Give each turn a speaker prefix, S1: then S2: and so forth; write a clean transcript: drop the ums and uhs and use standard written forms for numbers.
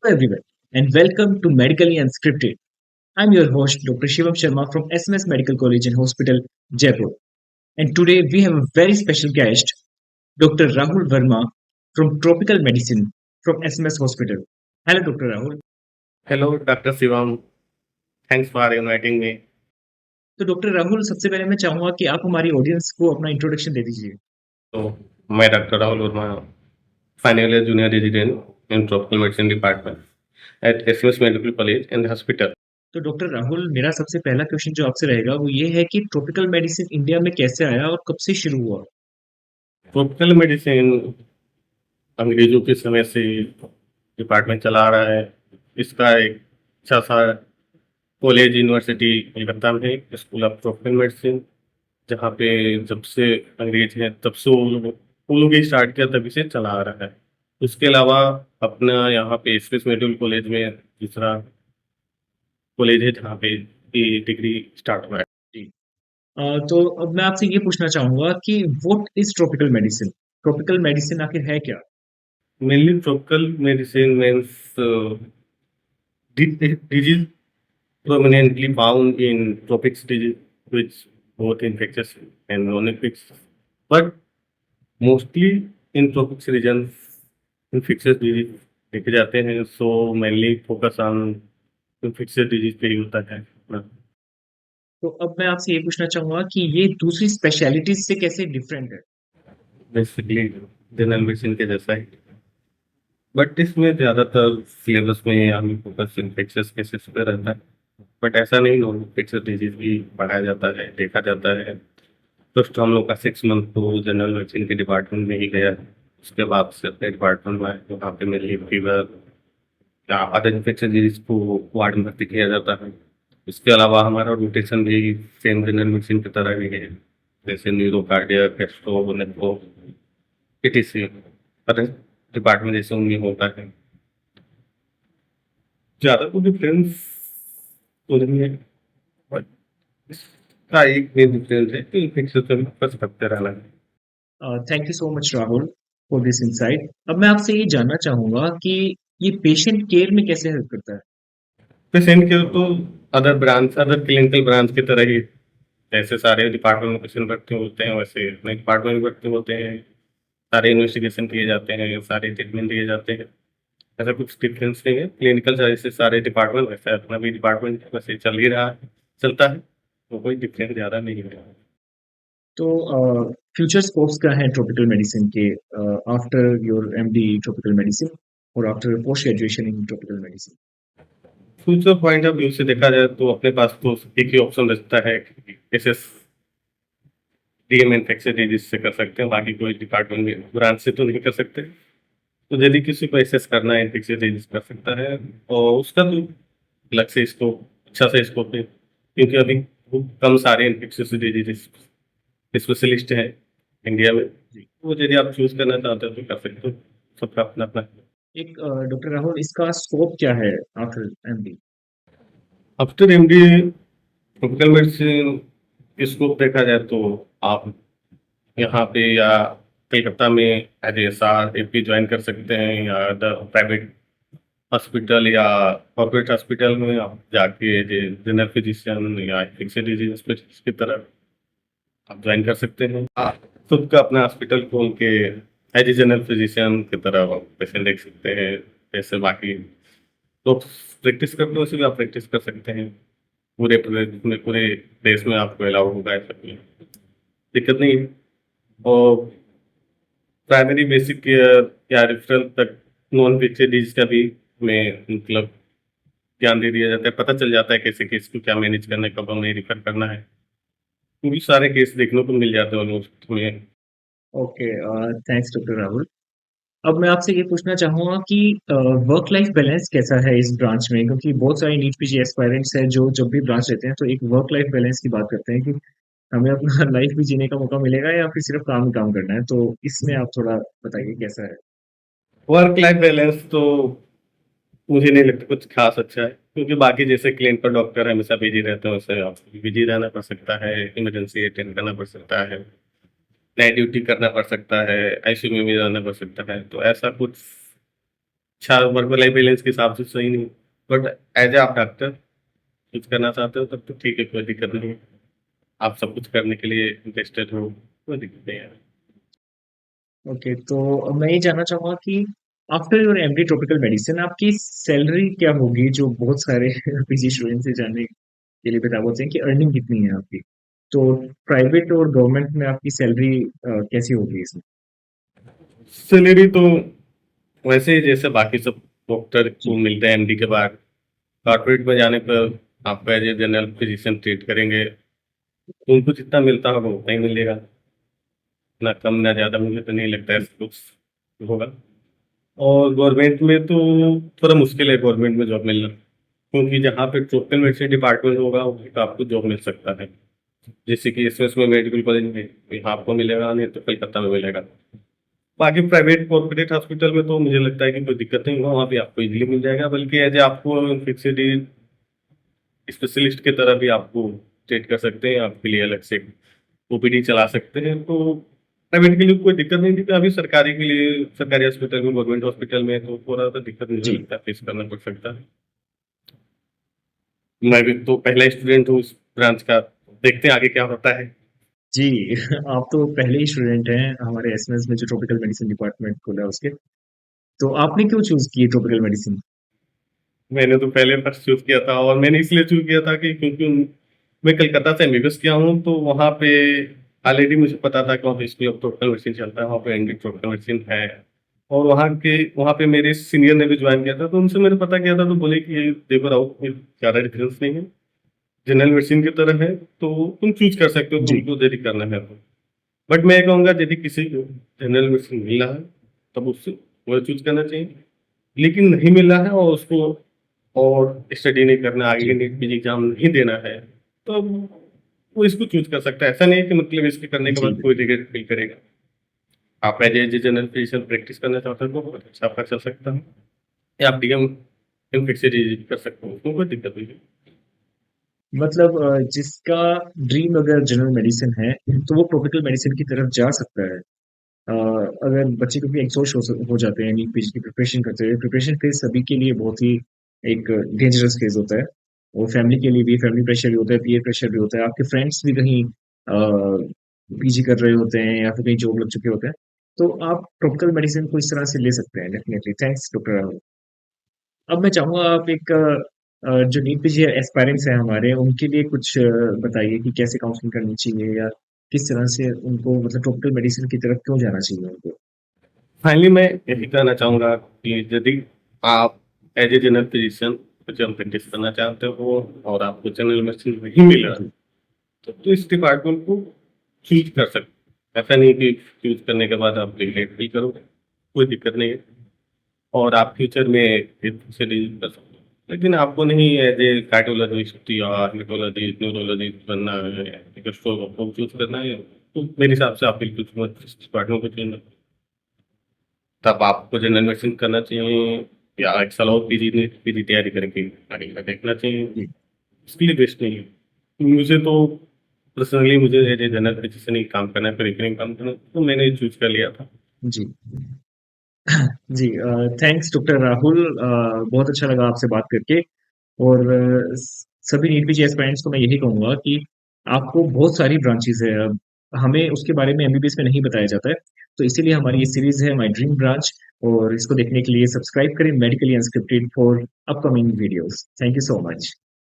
S1: Hello everyone, and welcome to Medically Unscripted. I'm your host, Dr. Shivam Sharma from SMS Medical College and Hospital, Jaipur. And today we have a very special guest, Dr. Rahul Verma from Tropical Medicine from SMS Hospital. Hello, Dr. Rahul.
S2: Hello, Dr. Shivam. Thanks for inviting me.
S1: तो doctor Rahul सबसे पहले मैं चाहूंगा कि आप हमारी audience को अपना इंट्रोडक्शन दे दीजिए।
S2: So, मैं Dr. Rahul Verma, final year junior resident in tropical medicine department at SMS Medical College and Hospital.
S1: तो डॉक्टर राहुल, मेरा सबसे पहला क्वेश्चन जो आपसे रहेगा वो ये है कि ट्रॉपिकल मेडिसिन इंडिया में कैसे आया और कब से शुरू हुआ।
S2: ट्रॉपिकल मेडिसिन अंग्रेजों के समय से डिपार्टमेंट चला रहा है। इसका एक अच्छा सा कॉलेज यूनिवर्सिटी कलकत्ता में है, स्कूल ऑफ ट्रॉपिकल मेडिसिन, जहाँ पे जब से अंग्रेज हैं तब से वो लोग ही स्टार्ट किया, तभी से चला आ रहा है। उसके अलावा अपना यहाँ पे एसएस मेडिकल कॉलेज में दूसरा कॉलेज है जहाँ पे ये डिग्री स्टार्ट हुआ है।
S1: जी। तो अब मैं आपसे ये पूछना चाहूंगा कि what is tropical medicine. Tropical medicine आखिर है क्या।
S2: Mainly tropical medicine means disease prominently found in tropics disease, which both infectious and non-infectious, but mostly in tropics regions infectious disease देखे जाते हैं। So mainly focus on infectious disease पे ही होता है।
S1: तो अब मैं आपसे ये पूछना चाहूंगा कि ये दूसरी स्पेशलिटीज से कैसे डिफरेंट है।
S2: बेसिकली जनरल मेडिसिन के जैसा ही, बट इसमें ज़्यादातर सिलेबस में हमें फोकस इन्फेक्शियस केसेस पे रहता है। बट ऐसा नहीं, नॉन इन्फेक्शियस डिजीज भी पढ़ाया जाता है, देखा जाता है। फर्स्ट हम लोग का 6 मंथ तो जनरल मेडिसिन के डिपार्टमेंट में ही गया है। उसके बाद से अपने डिपार्टमेंट में आए, तो वहाँ पे मेनली फीवर या अदर इन्फेक्शन डिजीज को वार्ड में भर्ती किया जाता है। इसके अलावा हमारा रोटेशन भी सेम जनरल मेडिसिन की तरह ही है, जैसे neuro, cardiac, gastro, nephro, etc other department जैसे उनमें होता है। ज़्यादा तो डिफरेंस तो नहीं है, बट इसका एक मेन डिफरेंस है कि इन्फेक्शन से बच सकते रहना है।
S1: Thank you so much Rahul for this insight. अब मैं आपसे ये जानना चाहूंगा कि ये पेशेंट केयर में कैसे हेल्प करता है।
S2: पेशेंट के तो other branch, other clinical branch की तरह ही, जैसे सारे डिपार्टमेंट में पेशेंट भर्ती होते हैं वैसे अपने डिपार्टमेंट में भर्ती होते हैं। सारे इन्वेस्टिगेशन किए जाते हैं, सारे ट्रीटमेंट दिए जाते हैं। ऐसा कुछ डिफरेंस नहीं है। क्लिनिकल जैसे सारे डिपार्टमेंट वैसे अपना भी डिपार्टमेंट वैसे चल ही रहा है, चलता है, तो कोई डिफरेंस ज़्यादा नहीं है।
S1: तो फ्यूचर स्कोप्स क्या है ट्रॉपिकल मेडिसिन के after your MD tropical medicine और after post graduation in tropical medicine.
S2: Future point of view से देखा जाए तो अपने पास तो एक ही ऑप्शन बचता है कि एसएस डीएम इन्फेक्शन डिजीज से कर सकते हैं, बाकी कोई डिपार्टमेंट में ब्रांच से तो नहीं कर सकते। तो यदि किसी को एसएस करना है, इन्फेक्शन डिजीज कर सकता है, और उसका तो अलग से इसको अच्छा से स्कोप है, क्योंकि अभी बहुत कम सारे इन्फेक्शियस डिजीज स्पेशलिस्ट हैं इंडिया में।
S1: जी।
S2: वो यदि आप चूज करना चाहते हो तो कर सकते हो, सबका अपना अपना।
S1: एक डॉक्टर राहुल, इसका स्कोप क्या है after MD.
S2: After MD tropical medicine scope देखा जाए तो आप यहाँ पे या कलकत्ता में as S R AP join कर सकते हैं, या प्राइवेट हॉस्पिटल या कॉर्पोरेट हॉस्पिटल में आप जाके जनरल फिजिशियन या इन्फेक्शन डिजीज स्पेशलिस्ट की तरह आप ज्वाइन कर सकते हैं। आप खुद का अपना हॉस्पिटल खोल के एज ए जनरल फिजिशियन की तरह आप पेशेंट देख सकते हैं। जैसे बाकी लोग प्रैक्टिस करते हैं वैसे भी आप प्रैक्टिस कर सकते हैं। पूरे प्रदेश में, पूरे देश में आपको अलाउ होगा, ऐसा कोई दिक्कत नहीं है। और प्राइमरी बेसिक केयर या रेफरल तक नॉन इन्फेक्शियस डिजीज का भी में मतलब ध्यान दे दिया जाता है। पता चल जाता है कैसे केस को क्या मैनेज करना है, कब हमें रेफर करना है। क्योंकि सारे केस देखने को मिल जाते हैं ऑलमोस्ट हमें।
S1: Okay, thanks doctor Rahul. अब मैं आपसे ये पूछना चाहूंगा कि वर्क लाइफ बैलेंस कैसा है इस ब्रांच में, क्योंकि बहुत सारे नीट पीजी एस्पायरेंट्स हैं जो जब भी ब्रांच लेते हैं तो एक वर्क लाइफ बैलेंस की बात करते हैं कि हमें अपना लाइफ भी जीने का मौका मिलेगा या फिर सिर्फ काम ही काम करना है। तो इसमें आप थोड़ा बताइए कैसा है।
S2: वर्क लाइफ बैलेंस तो मुझे नहीं लगता कुछ खास अच्छा है, क्योंकि बाकी जैसे क्लिनिक पर डॉक्टर हमेशा बिजी रहते हैं, वैसे आपको बिजी रहना पड़ सकता है, इमरजेंसी अटेंड करना पड़ सकता है, नाइट ड्यूटी करना पड़ सकता है, आईसीयू में भी रहना पड़ सकता है। तो ऐसा कुछ अच्छा वर्क लाइफ बैलेंस के हिसाब से सही नहीं, बट एज ए आप डॉक्टर कुछ करना चाहते हो तब तो ठीक है, कोई दिक्कत नहीं है। आप सब कुछ करने के लिए इंटरेस्टेड हो, कोई दिक्कत नहीं है।
S1: ओके, तो अब मैं ये जानना चाहूंगा कि after your MD tropical medicine आपकी सैलरी क्या होगी, जो बहुत सारे पीजी स्टूडेंट से जानने के लिए बता बोलते हैं कि अर्निंग कितनी है आपकी। तो प्राइवेट और गवर्नमेंट में आपकी सैलरी कैसी होगी इसमें?
S2: सैलरी तो वैसे ही जैसे बाकी सब डॉक्टर को मिलते हैं एमडी के बाद, कॉर्पोरेट में जाने पर आपको as a general physician treat करेंगे, तो उनको जितना मिलता होगा उतना ही मिलेगा, ना कम ना ज़्यादा, मुझे तो नहीं लगता है ऐसा कुछ होगा। और गवर्नमेंट में तो थोड़ा मुश्किल है गवर्नमेंट में जॉब मिलना, क्योंकि जहाँ पे ट्रॉपिकल मेडिसिन डिपार्टमेंट होगा वहीं पे आपको जॉब मिल सकता है। जैसे कि एसएस में मेडिकल कॉलेज में यहाँ आपको मिलेगा, नहीं तो कलकत्ता में मिलेगा। बाकी प्राइवेट कॉर्पोरेट हॉस्पिटल में तो मुझे लगता है कि कोई दिक्कत नहीं होगा, वहाँ पे आपको इजीली मिल जाएगा, बल्कि एज आपको फिक्सड स्पेशलिस्ट की तरह भी आपको ट्रीट कर सकते हैं, आपके लिए अलग से ओपीडी चला सकते हैं। तो प्राइवेट के लिए कोई दिक्कत नहीं थी, अभी सरकारी के लिए सरकारी हॉस्पिटल में गवर्नमेंट हॉस्पिटल में तो थोड़ा सा दिक्कत मुझे
S1: जी।
S2: लगता है फेस करना पड़ सकता है। मैं भी तो पहला स्टूडेंट हूँ इस ब्रांच का, देखते हैं आगे क्या होता है।
S1: जी। आप तो पहले ही स्टूडेंट हैं हमारे एसएमएस में जो ट्रॉपिकल मेडिसिन डिपार्टमेंट खोला है उसके। तो आपने क्यों चूज की ट्रॉपिकल मेडिसिन?
S2: मैंने तो पहले फर्स्ट चूज किया था, और मैंने इसलिए चूज किया था कि क्योंकि मैं कलकत्ता से एमबीबीएस किया हूँ, तो वहाँ पे ऑलरेडी मुझे पता था कि वहाँ पे स्कूल ऑफ ट्रॉपिकल मेडिसिन चलता है, वहाँ पे एंडी ट्रॉपिकल मेडिसिन है। और वहाँ पे मेरे सीनियर ने भी ज्वाइन किया था, तो उनसे मैंने पता किया था, तो बोले कि ये देखो राहुल, ये ज़्यादा डिफरेंस नहीं है, जनरल मेडिसिन की तरह है, तो तुम चूज कर सकते हो,
S1: जी।
S2: तुमको यदि करना है तो। बट मैं कहूँगा यदि किसी को जनरल मेडिसिन मिल रहा है तब उससे वो चूज करना चाहिए, लेकिन नहीं मिल रहा है और उसको और स्टडी नहीं करना, आगे के
S1: जी।
S2: नीट पीजी एग्जाम नहीं देना है, तो वो इसको चूज कर सकता है। ऐसा नहीं है कि मतलब इसके करने के
S1: जी।
S2: बाद कोई रिग्रेट फील करेगा। आप as a general physician practice करना चाहते हो तो बहुत अच्छा आपका चल सकता है, या आप डीएम एम फिक्स कर सकते हो, उसमें कोई दिक्कत नहीं है।
S1: मतलब जिसका ड्रीम अगर जनरल मेडिसिन है तो वो ट्रॉपिकल मेडिसिन की तरफ जा सकता है। अगर बच्चे क्योंकि एग्जॉस्ट हो जाते हैं नीट पीजी की प्रिपरेशन करते हुए, प्रिपरेशन फेज सभी के लिए बहुत ही एक डेंजरस फेज होता है। और फैमिली के लिए भी फैमिली प्रेशर भी होता है, पीयर प्रेशर भी होता है, आपके फ्रेंड्स भी कहीं पीजी कर रहे होते हैं या फिर कहीं जॉब लग चुके होते हैं। तो आप ट्रॉपिकल मेडिसिन को इस तरह से ले सकते हैं डेफिनेटली। Thanks doctor Rahul. अब मैं चाहूंगा आप एक जो नीट पीजी एस्पायरेंट्स हैं हमारे उनके लिए कुछ बताइए कि कैसे काउंसलिंग करनी चाहिए या किस तरह से उनको मतलब ट्रॉपिकल मेडिसिन की तरफ क्यों जाना चाहिए उनको।
S2: फाइनली मैं यही कहना चाहूंगा कि यदि आप as a general physician general practice करना चाहते हो और आपको जनरल मेडिसिन नहीं मिल रहा,
S1: जी।
S2: तो इस डिपार्टमेंट को चूज कर सकते हैं। ऐसा नहीं कि चूज करने के बाद आप रिग्रेट फील करोगे, कोई दिक्कत नहीं है, और आप फ्यूचर में से डिलीट कर सकते हो। लेकिन आपको नहीं एज ए कार्डियोलॉजिस्ट या हेमेटोलॉजिस्ट न्यूरोलॉजिस्ट बनना है, एक आपको चूज करना है, तो मेरे हिसाब से आप बिल्कुल इस डिपार्टमेंट को चुनना, तब आपको जनरल मेडिसिन करना चाहिए, या एक साल और पीजी तैयारी करके आगे का देखना चाहिए।
S1: जी।
S2: इसके लिए बेस्ट नहीं है। मुझे तो पर्सनली मुझे एज ए जनरल फिजिशियन ही काम करना है, पेरिफेरल काम करना है, तो मैंने चूज कर लिया था।
S1: जी। जी। Thanks doctor Rahul. बहुत अच्छा लगा आपसे बात करके। और सभी नीट पीजी एस्पायरेंट्स को मैं यही कहूंगा कि आपको बहुत सारी ब्रांचेस है, अब हमें उसके बारे में एमबीबीएस में नहीं बताया जाता है। तो इसीलिए हमारी ये सीरीज है माय ड्रीम ब्रांच। और इसको देखने के लिए सब्सक्राइब करें medically unscripted for upcoming videos. Thank you so much.